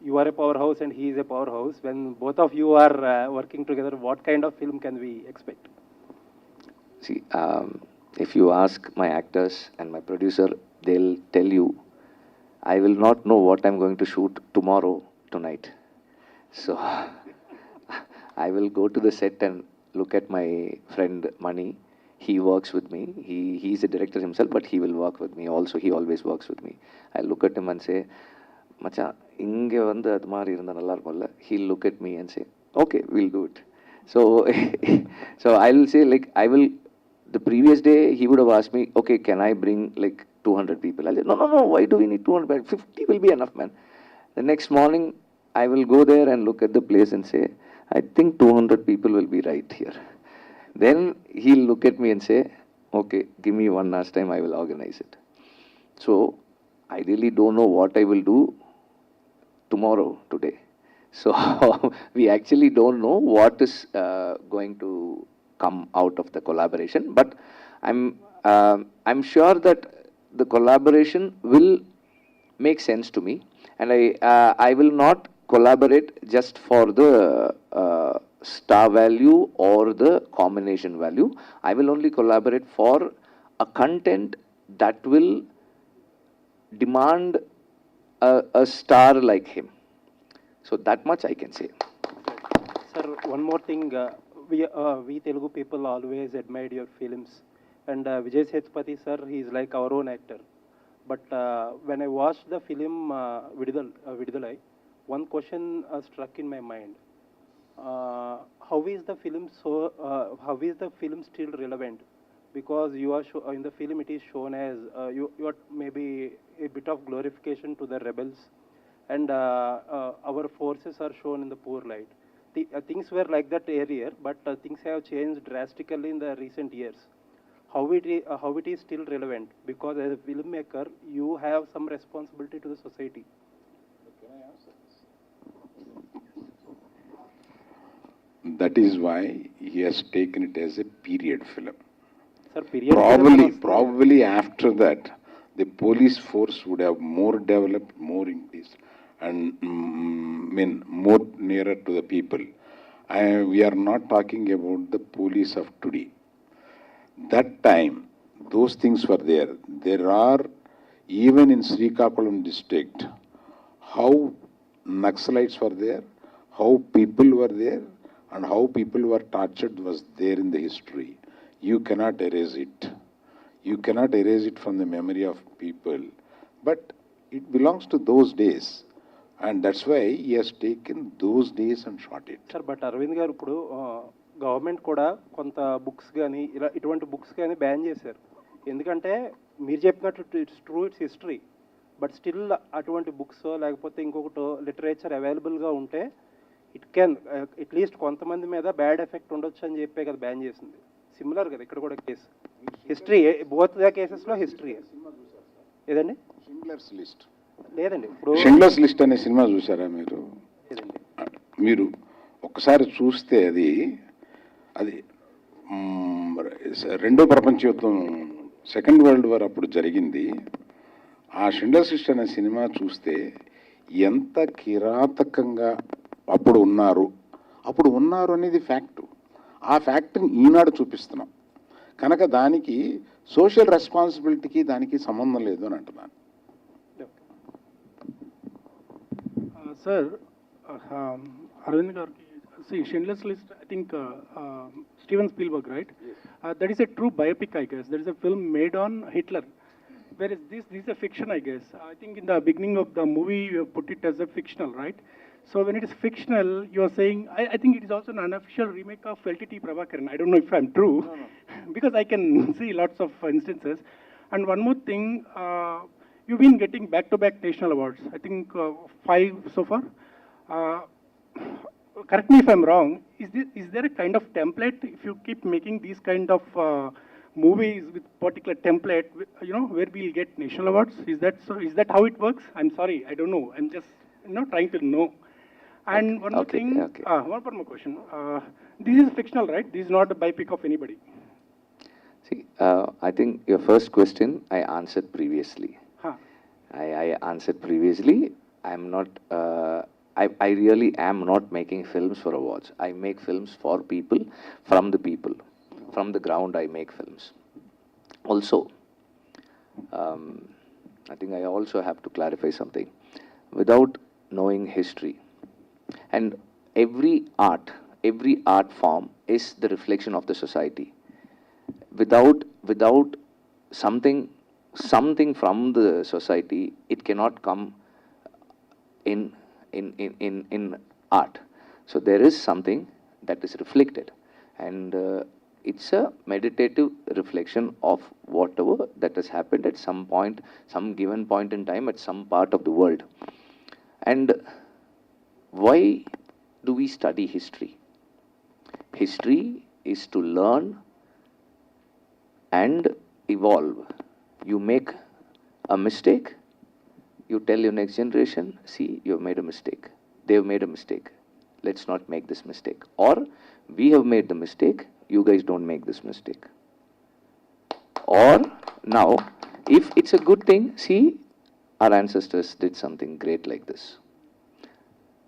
you are a powerhouse and he is a powerhouse. When both of you are working together, what kind of film can we expect? See, if you ask my actors and my producer, they'll tell you, I will not know what I'm going to shoot tomorrow, tonight. So, I will go to the set and look at my friend Mani. He works with me. He's a director himself, but he will work with me also. He always works with me. I look at him and say, Macha, inge vandu adu mari irundha nalla irukulla. He'll look at me and say, okay, we'll do it. So, so I'll say, like, the previous day he would have asked me, okay, can I bring like 200 people? I'll say, no, why do we need 200? 50 will be enough, man. The next morning, I will go there and look at the place and say, I think 200 people will be right here. Then he'll look at me and say, okay, give me 1 hour's time, I will organize it. So, I really don't know what I will do tomorrow, today. So, we actually don't know what is going to come out of the collaboration, but I'm sure that the collaboration will make sense to me, and I will not collaborate just for the star value or the combination value. I will only collaborate for a content that will demand a star like him. So that much I can say. Sir, one more thing. We Telugu people always admired your films. And VijaySethupathi sir, he is like our own actor. But when I watched the film Vidudhala, one question struck in my mind. How is the film still relevant? Because you are in the film it is shown as you are maybe a bit of glorification to the rebels, and our forces are shown in the poor light. Things were like that earlier, but things have changed drastically in the recent years. How it is still relevant? Because as a filmmaker, you have some responsibility to the society. That is why he has taken it as a period film. Sir, period Probably after that, the police force would have more developed, more increased, and more nearer to the people. We are not talking about the police of today. That time, those things were there. There are, even in Srikakulam district, how Naxalites were there, how people were there, and how people were tortured was there in the history. You cannot erase it. You cannot erase it from the memory of people. But it belongs to those days. And that's why he has taken those days and shot it. Sir, but Aravind garu ఇప్పుడు government కూడా కొంత books కానీ ఇలా ఇటువంటి books కానీ ban చేశారు. ఎందుకంటే మీరు చెప్పినట్టు it's true, it's history, but still అటువంటి బుక్స్ లేకపోతే ఇంకొకటి లిటరేచర్ అవైలబుల్గా ఉంటే ఇట్ కెన్ అట్లీస్ట్ కొంతమంది మీద బ్యాడ్ ఎఫెక్ట్ ఉండొచ్చు అని చెప్పే కదా బ్యాన్ చేసింది. సిమిలర్ కదా ఇక్కడ కూడా కేసు, హిస్టరీ, బోత్ ద కేసెస్లో హిస్టరీ. ఏదండి షిండ్లర్స్ లిస్ట్? లేదండి. ఇప్పుడు షిండ్లర్స్ లిస్ట్ అనే సినిమా చూసారా మీరు? లేదండి. మీరు ఒకసారి చూస్తే అది రెండో ప్రపంచ యుద్ధం, సెకండ్ వరల్డ్ వార్ అప్పుడు జరిగింది. ఆ షిండ్లర్స్ లిస్ట్ అనే సినిమా చూస్తే ఎంత కిరాతకంగా అప్పుడు ఉన్నారు అనేది ఫ్యాక్టు. ఆ ఫ్యాక్ట్ని ఈనాడు చూపిస్తున్నాం కనుక దానికి సోషల్ రెస్పాన్సిబిలిటీకి దానికి సంబంధం లేదు అని అంటున్నాను. సార్, అరవింద్ గారికి, see, Schindler's List, I think Steven Spielberg, right? That is a true biopic, I guess. There is a film made on Hitler. Whereas this is a fiction, I guess. I think in the beginning of the movie, you have put it as a fictional, right? So when it is fictional, you are saying, I think it is also an unofficial remake of LTT Prabhakaran. I don't know if I'm true, because I can see lots of instances. And one more thing, you've been getting back-to-back national awards. I think 5 so far. Correct me if I'm wrong. Is there a kind of template if you keep making these kind of movies with particular template, where we'll get national awards? Is that so? Is that how it works? I'm sorry, I don't know. I'm just trying to know. And one more thing. One more question. This is fictional, right? This is not a biopic of anybody. See, I think your first question I answered previously. I answered previously. I'm not I really am not making films for awards. I make films for people, from the people. From the ground, I make films. Also, I think I also have to clarify something. Without knowing history, and every art form is the reflection of the society. Without something from the society, it cannot come in art. So there is something that is reflected, and it's a meditative reflection of whatever that has happened at some point, some given point in time, at some part of the world. And why do we study history? History is to learn and evolve. You make a mistake, you tell your next generation, see, you've made a mistake. They've made a mistake. Let's not make this mistake. Or, we have made the mistake, you guys don't make this mistake. Or, now, if it's a good thing, see, our ancestors did something great like this.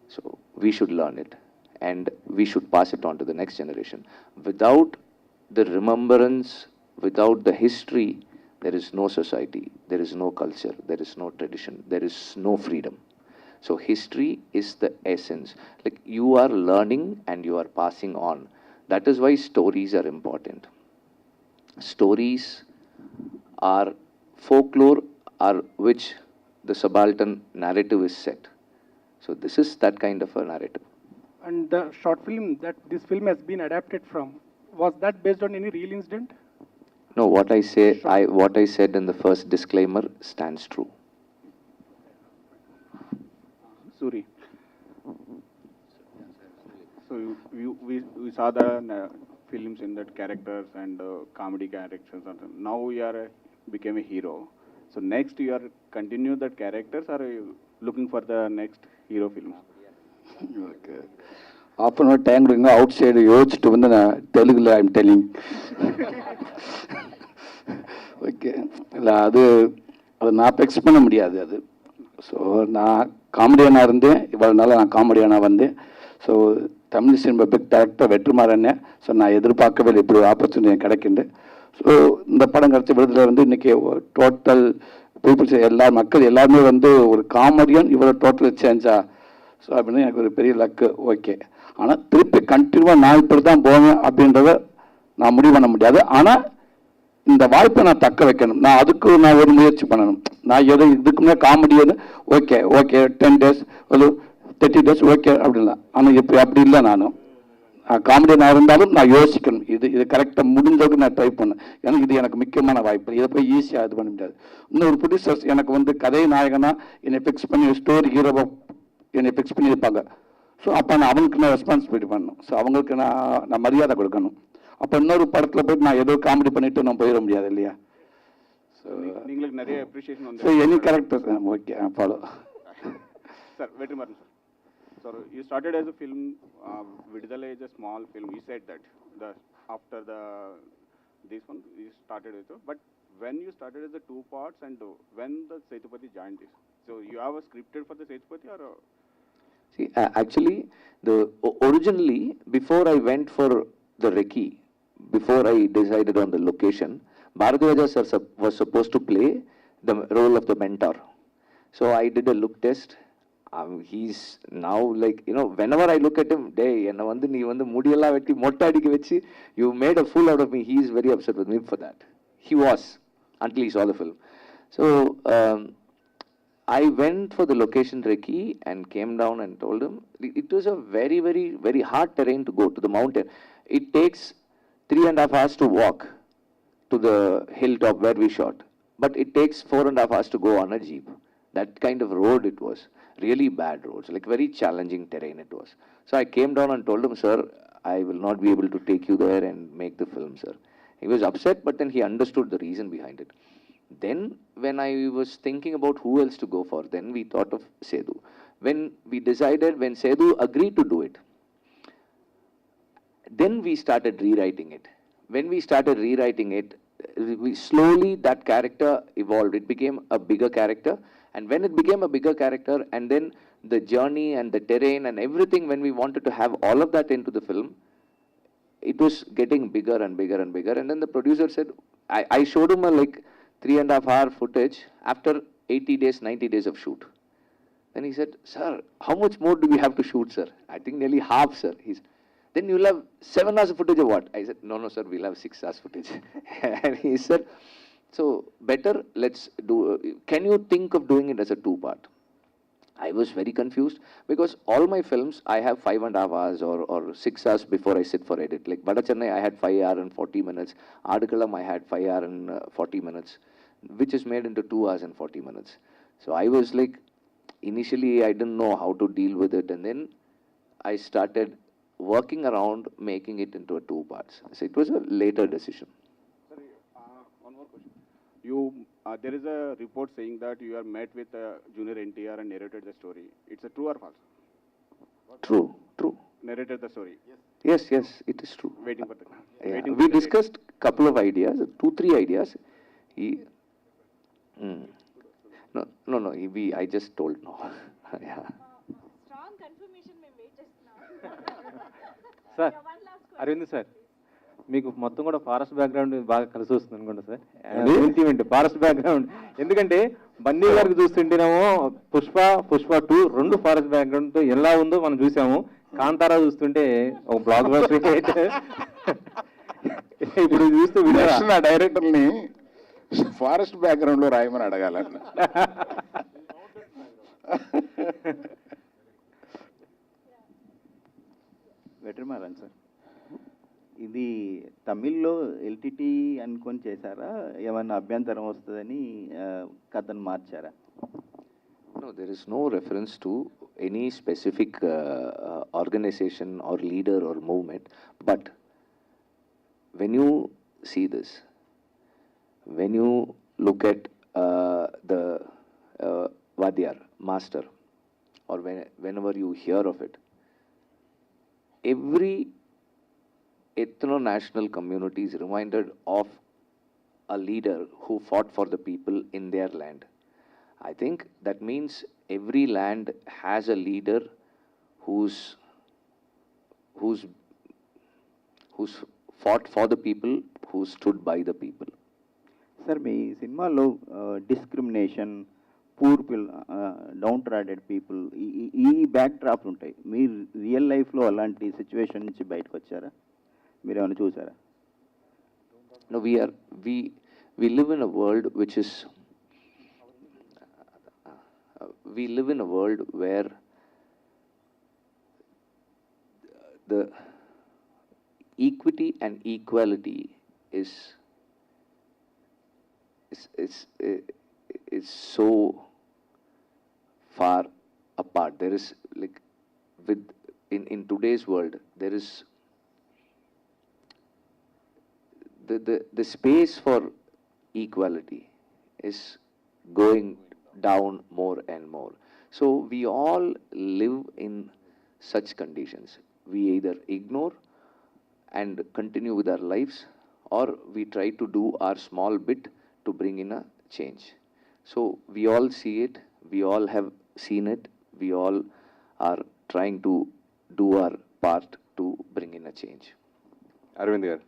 So, we should learn it. And we should pass it on to the next generation. Without the remembrance, without the history, there is no society, there is no culture, there is no tradition, there is no freedom. So history is the essence. Like, you are learning and you are passing on. That is why stories are important. Stories are folklore, are which the subaltern narrative is set. So this is that kind of a narrative. And the short film that this film has been adapted from, was that based on any real incident? No, what I said in the first disclaimer stands true. Soori. So we saw the films in that characters and comedy characters. Now you became a hero. So next you are continue that characters, or are you looking for the next hero films? Okay. Half an hour time outside யோசிச்சுட்டு வந்து நான் தெலுங்குல I'm telling. Okay, இல்லை அது நான் fix பண்ண முடியாது அது. ஸோ நான் காமெடியனாக இருந்தேன், இவ்வளோ நாள் நான் காமெடியனாக வந்தேன். So Tamil cinema big director Vetrimaaran. So நான் எதிர்பார்க்கவே இல்லை இப்படி ஒரு ஆப்பர்ச்சுனிட்டி கிடைக்கிண்டு. ஸோ இந்த படம் கிடச்ச விடுதலை வந்து இன்றைக்கி டோட்டல் பீப்புள்ஸ் மக்கள் எல்லாருமே வந்து ஒரு காமெடியன் இவ்வளோ டோட்டல் சேஞ்சா. ஸோ அப்படின்னு எனக்கு ஒரு பெரிய லக்கு. ஓகே, ஆனால் திருப்பி கண்டினியூவாக நான் இப்படி தான் போவேன் அப்படின்றத நான் முடிவு பண்ண முடியாது. ஆனால் இந்த வாய்ப்பை நான் தக்க வைக்கணும். அதுக்கு நான் ஒரு முயற்சி பண்ணணும். நான் எதுவும் இதுக்கு முன்னாடி காமெடியது ஓகே 10 days ஒரு 30 days ஓகே அப்படின்லாம். ஆனால் இப்போ அப்படி இல்லை. நான் காமெடியனாக இருந்தாலும் நான் யோசிக்கணும். இது கரெக்டாக முடிஞ்சளவுக்கு நான் ட்ரை பண்ணேன். ஏன்னா இது எனக்கு முக்கியமான வாய்ப்பு. இதை போய் ஈஸியாக இது பண்ண முடியாது. இன்னொரு ப்ரொடியூசர்ஸ் எனக்கு வந்து கதை நாயகனா என்னை ஃபிக்ஸ் பண்ணி ஸ்டோரி ஹீரோவை என்னை ஃபிக்ஸ் பண்ணியிருப்பாங்க. ஸோ அப்போ நான் அவங்களுக்கு நான் ரெஸ்பான்சிபிலிட்டி பண்ணணும். ஸோ அவங்களுக்கு நான் மரியாதை கொடுக்கணும். அப்போ இன்னொரு படத்தில் போய்ட்டு நான் ஏதோ காமெடி பண்ணிவிட்டு நான் போயிட முடியாது இல்லையா? ஸோ நீங்களுக்கு நிறைய அப்ரிஷியேஷன் வந்து. So any character okay follow. Sir, VetriMaaran, sir. So you started as a film, Vidudhala is a small film. You said that after this one you started with, but when you started as a 2 parts and when the Sethupathi joined this, so you have a scripted for the Sethupathi or? See, actually, originally before I went for the recce, before I decided on the location, Bharadwaja sir was supposed to play the role of the mentor. So I did a look test. He's now like, whenever I look at him, enna vandu nee vandu mudiyalla vetti motta adikku vechi you made a fool out of me. He is very upset with me for that. He was, until he saw the film. So I went for the location recce and came down and told him it was a very, very, very hard terrain to go to the mountain. It takes 3.5 hours to walk to the hilltop where we shot, but it takes 4.5 hours to go on a jeep. That kind of road it was. Really bad roads, like very challenging terrain it was. So I came down and told him, sir, I will not be able to take you there and make the film, sir. He was upset, but then he understood the reason behind it. Then when I was thinking about who else to go for, then we thought of Sethu. When Sethu agreed to do it, then we started rewriting it. When we started rewriting it, slowly that character evolved. It became a bigger character. And when it became a bigger character, and then the journey and the terrain and everything, when we wanted to have all of that into the film, it was getting bigger and bigger and bigger. And then the producer said, I showed him a like 3.5 hour footage after 80 days, 90 days of shoot. Then he said, sir, how much more do we have to shoot, sir? I think nearly half, sir. Then you'll have 7 hours of footage of what? I said, no, sir, we'll have 6 hours footage. And he said, so better, let's do, can you think of doing it as a 2-part? I was very confused because all my films, I have 5.5 hours or 6 hours before I sit for edit. Like Bada Chennai, I had 5 hours and 40 minutes. Adikalam, I had 5 hours and 40 minutes, which is made into 2 hours and 40 minutes. So I was like, initially I didn't know how to deal with it. And then I started working around making it into a 2 parts. So it was a later decision. Sorry, one more question. There is a report saying that you are met with Junior NTR and narrated the story. It's a true or false? True. Narrated the story. Yes, it is true. Waiting for the. Yeah. We discussed a couple of ideas, 2-3 ideas. No. I just told no. Yeah. Strong confirmation may wait just now. Sir Aravind sir మీకు మొత్తం కూడా forest background బాగా కలిసి వస్తుంది అనుకుంటా sir. Sentiment forest background, ఎందుకంటే బన్నీ గారికి చూస్తుంటేనేమో Pushpa 2 2 forest background ఎలా ఉందో మనం చూసాము. కాంతారా చూస్తుంటే ఒక బ్లాక్ బస్టర్. ఇప్పుడు చూస్తూ నా డైరెక్టర్ని ఫారెస్ట్ బ్యాక్గ్రౌండ్ లో రాయమని అడగాలన్న. VetriMaaran సార్, ఇది తమిళ్లో ఎల్టీటీ అనుకొని చేశారా? ఏమన్నా అభ్యంతరం వస్తుందని కథను మార్చారా? No, there is no reference to any specific organization or leader or movement. But when you see this, when you look at the Vadyar, master, or whenever you hear of it, every ethno-national community is reminded of a leader who fought for the people in their land. I think that means every land has a leader who's fought for the people, who stood by the people. సార్, మీ సినిమాలో discrimination, poor downtrodden people, ఈ backdrop ఉంటాయి. మీ real లైఫ్లో అలాంటి situation నుంచి బయటకు వచ్చారా? మీరు ఏమైనా చూసారా? No, we live in a world which is we live in a world where the equity and equality is so far apart. There is like in today's world, there is the space for equality is going down more and more. So we all live in such conditions. We either ignore and continue with our lives, or we try to do our small bit to bring in a change. So we all see it, we all have seen it, we all are trying to do our part to bring in a change. Arvind గారు,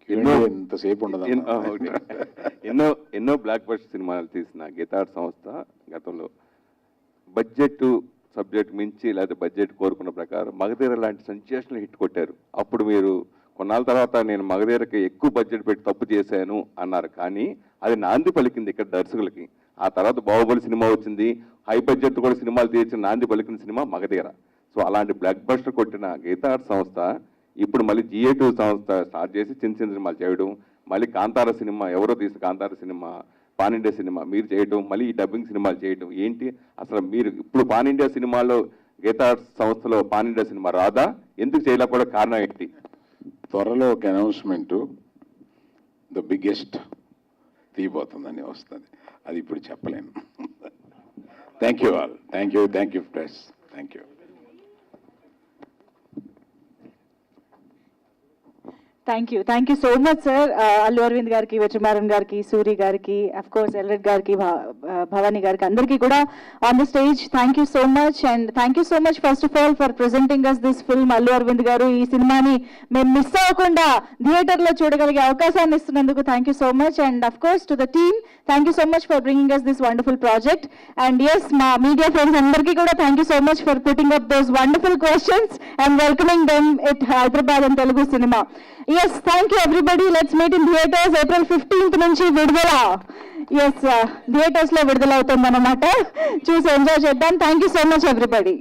ఎంతసేపు ఉండదు. ఎన్నో block buster సినిమాలు తీసిన గీతార్ సంస్థ గతంలో budget subject మించి లేదా బడ్జెట్ కోరుకున్న ప్రకారం మగధీర లాంటి సెన్సేషనల్ హిట్ కొట్టారు. అప్పుడు మీరు కొన్నాళ్ళ తర్వాత నేను మగధీరకి ఎక్కువ బడ్జెట్ పెట్టి తప్పు చేశాను అన్నారు. కానీ అది నాంది పలికింది ఇక్కడ దర్శకులకి. ఆ తర్వాత బాహుబలి సినిమా వచ్చింది, హై బడ్జెట్ కూడా సినిమాలు తీర్చిన నాంది పలికిన సినిమా మగధీర. సో అలాంటి బ్లాక్ బస్టర్ కొట్టిన గీతార్ సంస్థ ఇప్పుడు మళ్ళీ GA2 సంస్థ స్టార్ట్ చేసి చిన్న చిన్న సినిమాలు చేయడం, మళ్ళీ కాంతార సినిమా, ఎవరో తీసిన Kantara cinema, pan India cinema మీరు చేయడం, మళ్ళీ ఈ డబ్బింగ్ సినిమాలు చేయడం ఏంటి? అసలు మీరు ఇప్పుడు పాన్ ఇండియా సినిమాలో గీతార్ సంస్థలో పాన్ ఇండియా సినిమా రాదా? ఎందుకు చేయలేక కూడా కారణం ఏంటి? త్వరలో ఒక అనౌన్స్మెంట్, ద బిగ్గెస్ట్ తీయబోతుందని వస్తుంది. అది ఇప్పుడు చెప్పలేను. Thank you all. Thank you press. Thank you. Thank you so much sir. Allu Aravind గారికి, వెట్రిమారన్ గారికి, సూరి గారికి, అఫ్ కోర్స్ ఎల్రెడ్ గారికి, భవానీ గారికి, అందరికీ కూడా on the stage thank you so much. And thank you so much first of all for presenting us this film. Allu Aravind గారు ఈ సినిమాని మేము మిస్ అవ్వకుండా థియేటర్లో చూడగలిగే అవకాశాన్ని ఇస్తున్నందుకు thank you so much. And of course to the team thank you so much for bringing us this wonderful project. And yes, మా మీడియా ఫ్రెండ్స్ అందరికీ కూడా thank you so much for putting up those wonderful questions and welcoming them at Hyderabad and Telugu cinema. Yes, thank you everybody. Let's meet in theaters April 15th నుంచి విడుదల. Yes, theaters లో విడుదల అవుతుంది అన్నమాట. చూసి ఎంజాయ్ చేద్దాం. Thank you so much everybody.